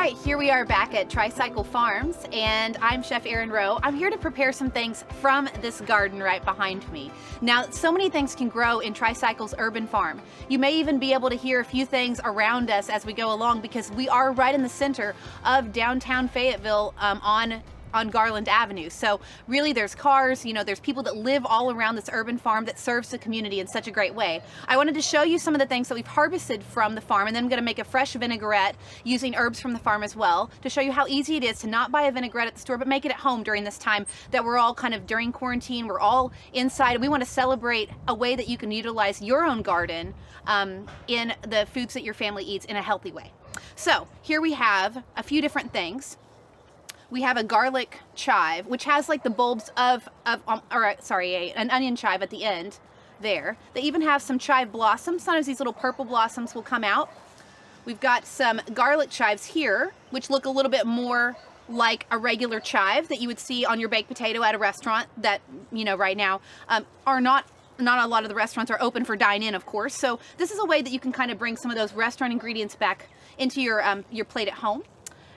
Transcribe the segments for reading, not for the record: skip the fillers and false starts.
right, here we are back at Tricycle Farms, and I'm Chef Erin Rowe. I'm here to prepare some things from this garden right behind me. Now, so many things can grow in Tricycle's urban farm. You may even be able to hear a few things around us as we go along because we are right in the center of downtown Fayetteville on Garland Avenue. So really there's cars, there's people that live all around this urban farm that serves the community in such a great way. I wanted to show you some of the things that we've harvested from the farm, and then I'm gonna make a fresh vinaigrette using herbs from the farm as well to show you how easy it is to not buy a vinaigrette at the store, but make it at home during this time that we're all kind of during quarantine, we're all inside, and we wanna celebrate a way that you can utilize your own garden in the foods that your family eats in a healthy way. So here we have a few different things. We have a garlic chive, which has like the bulbs of an onion chive at the end there. They even have some chive blossoms. Sometimes these little purple blossoms will come out. We've got some garlic chives here, which look a little bit more like a regular chive that you would see on your baked potato at a restaurant that, right now are not a lot of the restaurants are open for dine-in, of course. So this is a way that you can kind of bring some of those restaurant ingredients back into your plate at home.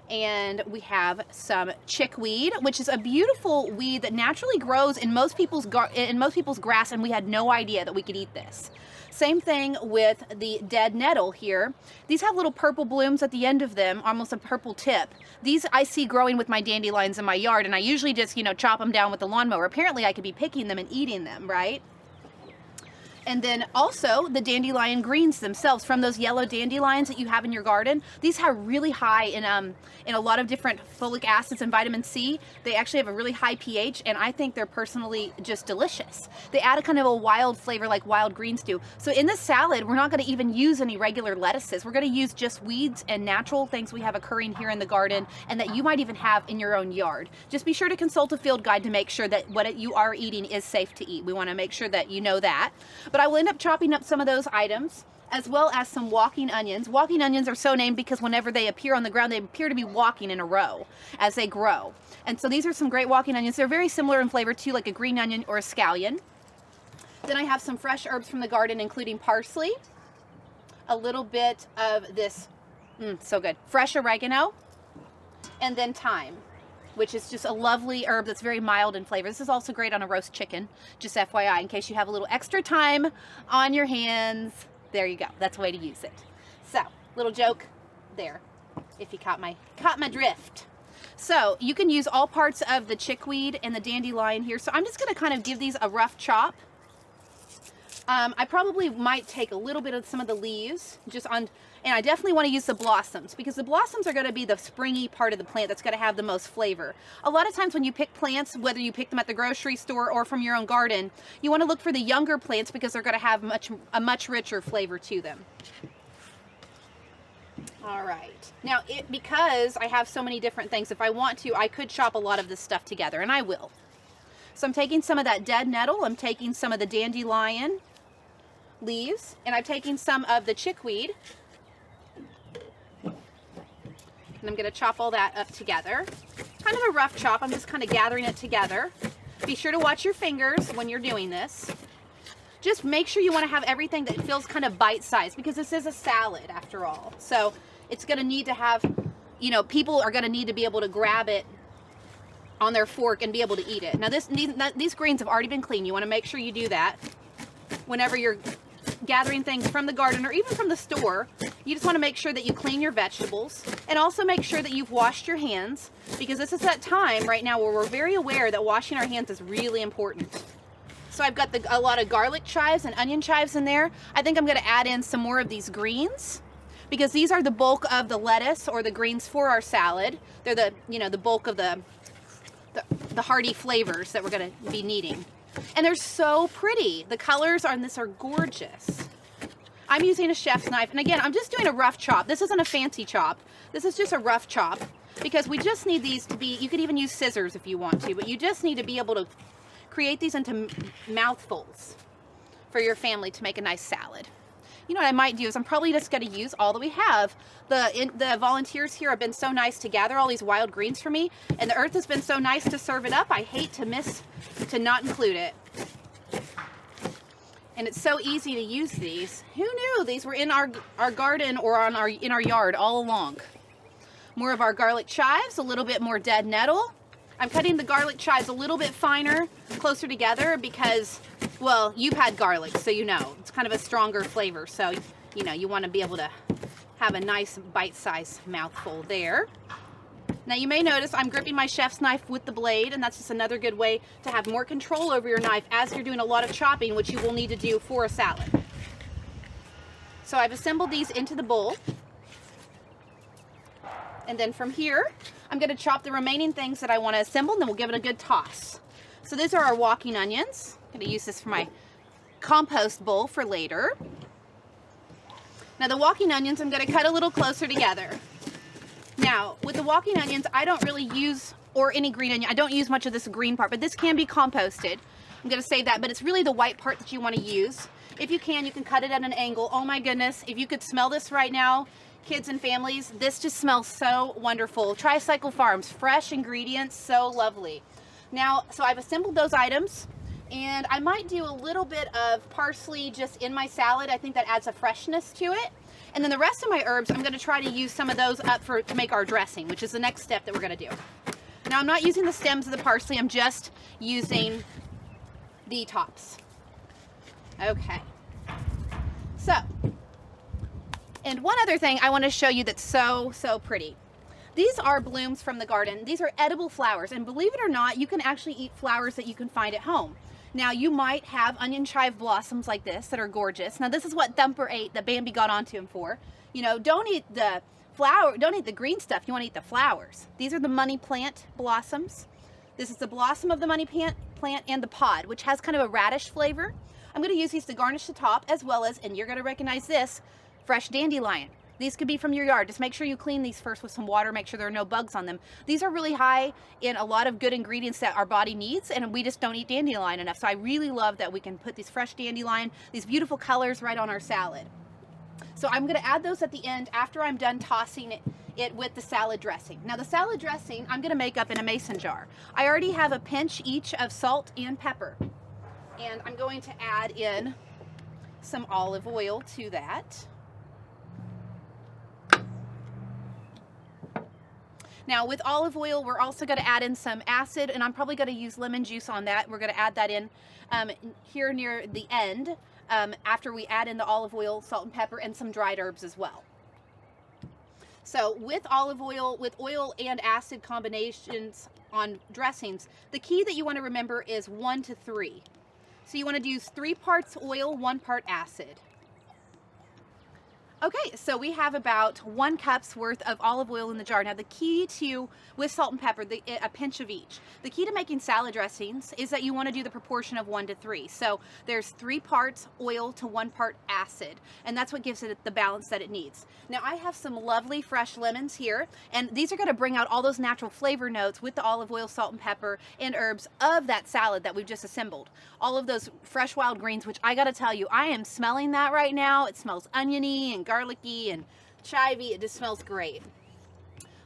And we have some chickweed, which is a beautiful weed that naturally grows in most people's grass, and we had no idea that we could eat this. Same thing with the dead nettle here. These have little purple blooms at the end of them, almost a purple tip. These I see growing with my dandelions in my yard, and I usually just, chop them down with the lawnmower. Apparently I could be picking them and eating them, right? And then also the dandelion greens themselves, from those yellow dandelions that you have in your garden. These are really high in a lot of different folic acids and vitamin C. They actually have a really high pH, and I think they're personally just delicious. They add a kind of a wild flavor like wild greens do. So in this salad, we're not going to even use any regular lettuces. We're going to use just weeds and natural things we have occurring here in the garden and that you might even have in your own yard. Just be sure to consult a field guide to make sure that what you are eating is safe to eat. We want to make sure that you know that. But I will end up chopping up some of those items, as well as some walking onions. Walking onions are so named because whenever they appear on the ground, they appear to be walking in a row as they grow. And so these are some great walking onions. They're very similar in flavor to like a green onion or a scallion. Then I have some fresh herbs from the garden, including parsley, a little bit of this, so good, fresh oregano, and then thyme, which is just a lovely herb that's very mild in flavor. This is also great on a roast chicken, just FYI, in case you have a little extra time on your hands. There you go. That's the way to use it. So, little joke there, if you caught my drift. So, you can use all parts of the chickweed and the dandelion here. So, I'm just going to kind of give these a rough chop. I probably might take a little bit of some of the leaves, and I definitely want to use the blossoms, because the blossoms are going to be the springy part of the plant that's going to have the most flavor. A lot of times when you pick plants, whether you pick them at the grocery store or from your own garden, you want to look for the younger plants because they're going to have a much richer flavor to them. All right. Now, because I have so many different things, if I want to, I could chop a lot of this stuff together, and I will. So I'm taking some of that dead nettle, I'm taking some of the dandelion leaves, and I'm taking some of the chickweed, and I'm going to chop all that up together. Kind of a rough chop. I'm just kind of gathering it together. Be sure to watch your fingers when you're doing this. Just make sure you want to have everything that feels kind of bite-sized, because this is a salad after all. So it's going to need to have, people are going to need to be able to grab it on their fork and be able to eat it. Now these greens have already been cleaned. You want to make sure you do that whenever you're gathering things from the garden or even from the store. You just want to make sure that you clean your vegetables, and also make sure that you've washed your hands, because this is that time right now where we're very aware that washing our hands is really important. So I've got a lot of garlic chives and onion chives in there. I think I'm going to add in some more of these greens, because these are the bulk of the lettuce or the greens for our salad. They're the bulk of the hearty flavors that we're going to be needing. And they're so pretty. The colors on this are gorgeous. I'm using a chef's knife, and again, I'm just doing a rough chop. This isn't a fancy chop. This is just a rough chop, because we just need these to be, you could even use scissors if you want to, but you just need to be able to create these into mouthfuls for your family to make a nice salad. You know what I might do is I'm probably just going to use all that we have. The volunteers here have been so nice to gather all these wild greens for me, and the earth has been so nice to serve it up. I hate to not include it. And it's so easy to use these. Who knew these were in our garden or in our yard all along? more of our garlic chives, a little bit more dead nettle. I'm cutting the garlic chives a little bit finer, closer together because, well, you've had garlic, so you know. It's kind of a stronger flavor, so, you know, you want to be able to have a nice bite-sized mouthful there. Now you may notice I'm gripping my chef's knife with the blade, and that's just another good way to have more control over your knife as you're doing a lot of chopping, which you will need to do for a salad. So I've assembled these into the bowl. And then from here, I'm going to chop the remaining things that I want to assemble, and then we'll give it a good toss. So these are our walking onions. I'm going to use this for my compost bowl for later. Now the walking onions, I'm going to cut a little closer together. Now, with the walking onions, I don't really use, or any green onion, I don't use much of this green part, but this can be composted. I'm going to save that, but it's really the white part that you want to use. If you can cut it at an angle. Oh my goodness, if you could smell this right now, kids and families, this just smells so wonderful. Tri-Cycle Farms, fresh ingredients, so lovely. Now, so I've assembled those items, and I might do a little bit of parsley just in my salad. I think that adds a freshness to it. And then the rest of my herbs, I'm going to try to use some of those up to make our dressing, which is the next step that we're going to do. Now I'm not using the stems of the parsley, I'm just using the tops. Okay. So, and one other thing I want to show you that's so pretty. These are blooms from the garden. These are edible flowers, and believe it or not, you can actually eat flowers that you can find at home. Now you might have onion chive blossoms like this that are gorgeous. Now this is what Thumper ate, that Bambi got onto him for. You know, don't eat the flower, don't eat the green stuff, you want to eat the flowers. These are the money plant blossoms. This is the blossom of the money plant and the pod, which has kind of a radish flavor. I'm going to use these to garnish the top, as well as, and you're going to recognize this, fresh dandelion. These could be from your yard. Just make sure you clean these first with some water, make sure there are no bugs on them. These are really high in a lot of good ingredients that our body needs, and we just don't eat dandelion enough. So I really love that we can put these fresh dandelion, these beautiful colors right on our salad. So I'm going to add those at the end after I'm done tossing it with the salad dressing. Now the salad dressing I'm going to make up in a mason jar. I already have a pinch each of salt and pepper, and I'm going to add in some olive oil to that. Now with olive oil, we're also going to add in some acid, and I'm probably going to use lemon juice on that. We're going to add that in here near the end after we add in the olive oil, salt and pepper, and some dried herbs as well. So with olive oil, with oil and acid combinations on dressings, the key that you want to remember is 1 to 3. So you want to use 3 parts oil, 1 part acid. Okay, so we have about 1 cup's worth of olive oil in the jar. Now the key to, with salt and pepper, a pinch of each. The key to making salad dressings is that you want to do the proportion of 1 to 3. So there's 3 parts oil to 1 part acid, and that's what gives it the balance that it needs. Now I have some lovely fresh lemons here, and these are going to bring out all those natural flavor notes with the olive oil, salt and pepper, and herbs of that salad that we've just assembled. All of those fresh wild greens, which I got to tell you, I am smelling that right now. It smells oniony and garlicky and chivey. It just smells great.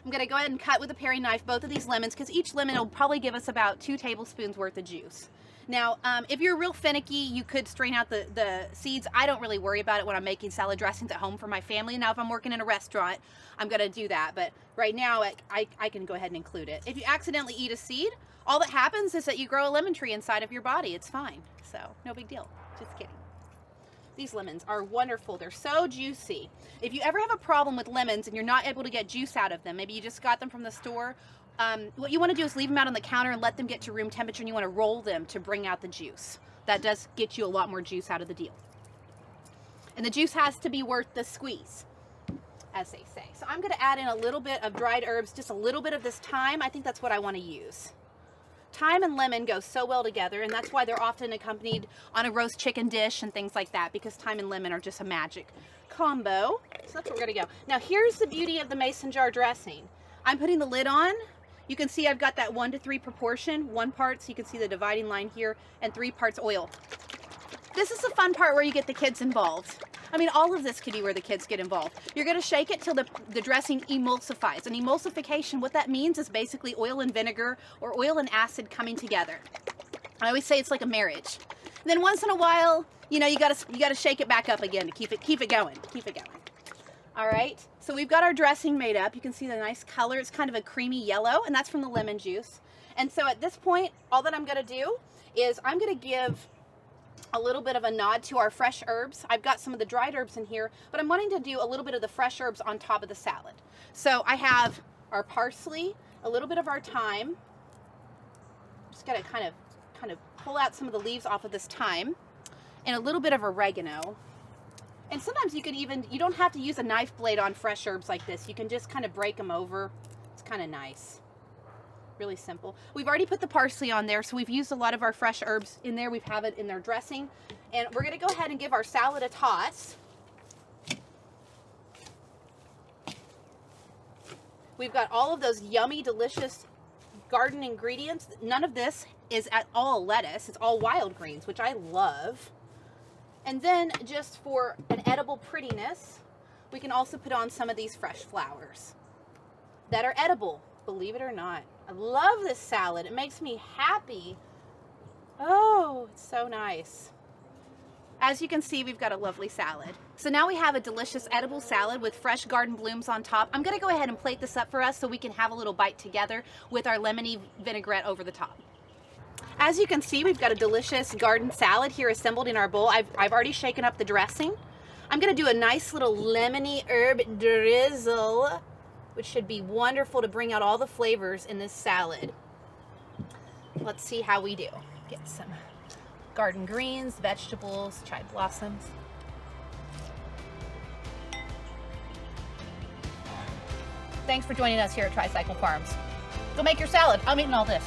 I'm going to go ahead and cut with a paring knife both of these lemons, because each lemon will probably give us about 2 tablespoons worth of juice. Now, if you're real finicky, you could strain out the seeds. I don't really worry about it when I'm making salad dressings at home for my family. Now, if I'm working in a restaurant, I'm going to do that. But right now, I can go ahead and include it. If you accidentally eat a seed, all that happens is that you grow a lemon tree inside of your body. It's fine. So, no big deal. Just kidding. These lemons are wonderful. They're so juicy. If you ever have a problem with lemons and you're not able to get juice out of them, maybe you just got them from the store, what you want to do is leave them out on the counter and let them get to room temperature, and you want to roll them to bring out the juice. That does get you a lot more juice out of the deal. And the juice has to be worth the squeeze, as they say. So I'm going to add in a little bit of dried herbs, just a little bit of this thyme. I think that's what I want to use. Thyme and lemon go so well together, and that's why they're often accompanied on a roast chicken dish and things like that, because thyme and lemon are just a magic combo. So that's where we're going to go. Now here's the beauty of the mason jar dressing. I'm putting the lid on. You can see I've got that 1 to 3 proportion, 1 part, so you can see the dividing line here, and 3 parts oil. This is the fun part where you get the kids involved. I mean, all of this could be where the kids get involved. You're going to shake it till the dressing emulsifies. And emulsification, what that means is basically oil and vinegar or oil and acid coming together. I always say it's like a marriage. And then once in a while, you know, you got to shake it back up again to keep it going. Keep it going. All right, so we've got our dressing made up. You can see the nice color. It's kind of a creamy yellow, and that's from the lemon juice. And so at this point, all that I'm gonna do is I'm gonna give a little bit of a nod to our fresh herbs. I've got some of the dried herbs in here, but I'm wanting to do a little bit of the fresh herbs on top of the salad. So I have our parsley, a little bit of our thyme. Just gotta kind of pull out some of the leaves off of this thyme, and a little bit of oregano. And sometimes you don't have to use a knife blade on fresh herbs like this. You can just kind of break them over. It's kind of nice. Really simple. We've already put the parsley on there, so we've used a lot of our fresh herbs in there. We have it in their dressing. And we're gonna go ahead and give our salad a toss. We've got all of those yummy, delicious garden ingredients. None of this is at all lettuce. It's all wild greens, which I love. And then just for an edible prettiness, we can also put on some of these fresh flowers that are edible, believe it or not. I love this salad. It makes me happy. Oh, it's so nice. As you can see, we've got a lovely salad. So now we have a delicious edible salad with fresh garden blooms on top. I'm gonna go ahead and plate this up for us so we can have a little bite together with our lemony vinaigrette over the top. As you can see, we've got a delicious garden salad here assembled in our bowl. I've already shaken up the dressing. I'm gonna do a nice little lemony herb drizzle, which should be wonderful to bring out all the flavors in this salad. Let's see how we do. Get some garden greens, vegetables, chive blossoms. Thanks for joining us here at Tricycle Farms. Go make your salad. I'm eating all this.